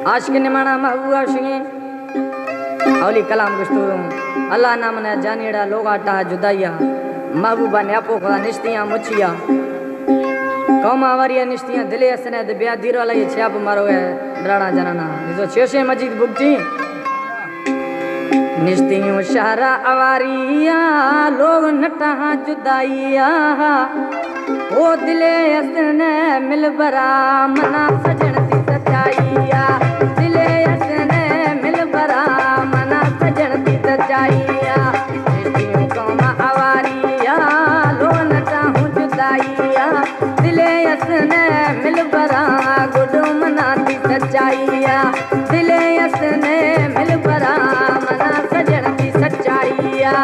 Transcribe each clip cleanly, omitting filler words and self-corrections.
आशिक निमाना महबूब आशिकी औली कलाम गुस्तूरूं अल्लाह नाम ने जानीड़ा लोग आटा जुदाइया महबूबा ने आपो खुदा निश्तियां मुछिया कौमा वारिया निश्तियां दिले असने दे ब्या धीरो वाला ये छाप मारो है डराना जनाना जो शेषे मजीद बुगटी निश्तियों शहरा अवारिया लोग नटा जुदाइया ओ दिले असने मिल बरा मना सजन दी सच्चाइया दिले असने मिल बरा मना सजन दी सच्चाइया निश्तियों कौमा अवारिया लोग नटा जुदाइया दिले असने मिल बरा गुडो मना दी सच्चाइया दिले असने मिल बरा मना सजन दी सच्चाइया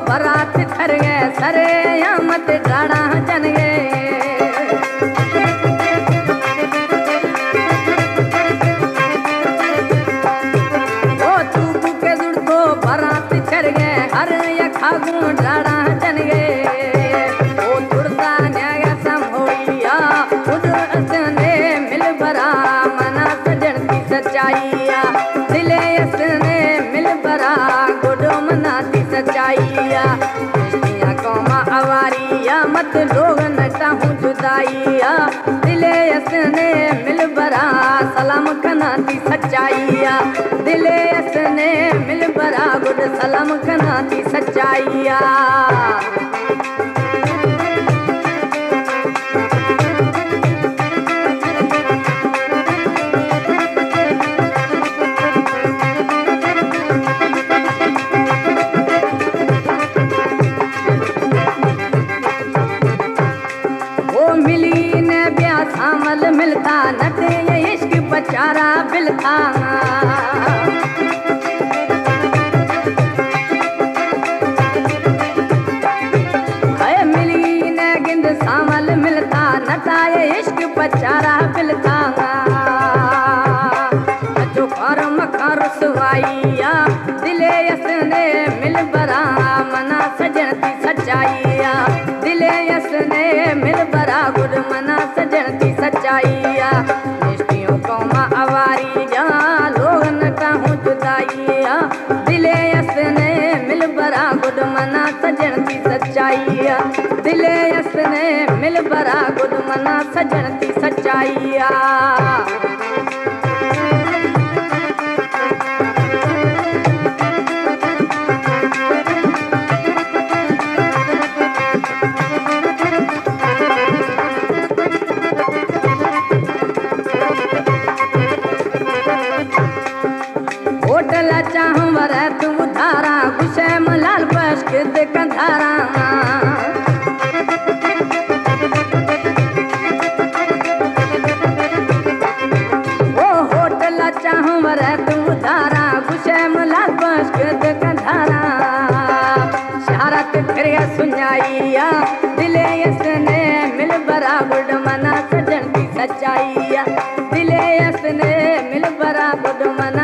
बरात थर गए सरे या मत डाड़ा जन गए ओ तू के जुड़ तो बरात थर गए हर या खागू डाड़ा जन गए ओ तुरता न्याय सम होइया खुद असने मिल बरा मना सजन की सच्चाइया दिले असने मिल बरा गुडो मना दी सच्चाइया निश्तियां कौमा अवारिया मत लोग नटा हूँ जुदाइया दिले असने मिल बरा सलाम खना दी सच्चाइया दिले असने मिल बरा गुड सलाम खना दी सच्चाइया सामल मिलता नटे ये इश्क बचारा बिलता है मिली ने गिंद सामल मिलता नटा ये इश्क बचारा बिलता जो कर मखा रुसवाइया दिले असने मिल बरा मना सजन दी सच्चाइया दिले असने मिल बरा गुड मना सजन दी सच्चाइया निश्तियों कौमा अवारिया लोग नटा हूँ जुदाइया दिले असने मिल बरा गुड मना सजन दी सच्चाइया दिले असने मिल बरा गुड मना सजन दी सच्चाइया चाहूं वर तुम धारा गुस्से मलाल बस के कंधारा ओ होटल चाहूं वर तुम धारा गुस्से मलाल बस के कंधारा शहरत फिर सुनाइया दिले असने मिल बरा गुड मना सजन दी सच्चाइया दिले असने मिल बरा गुड मना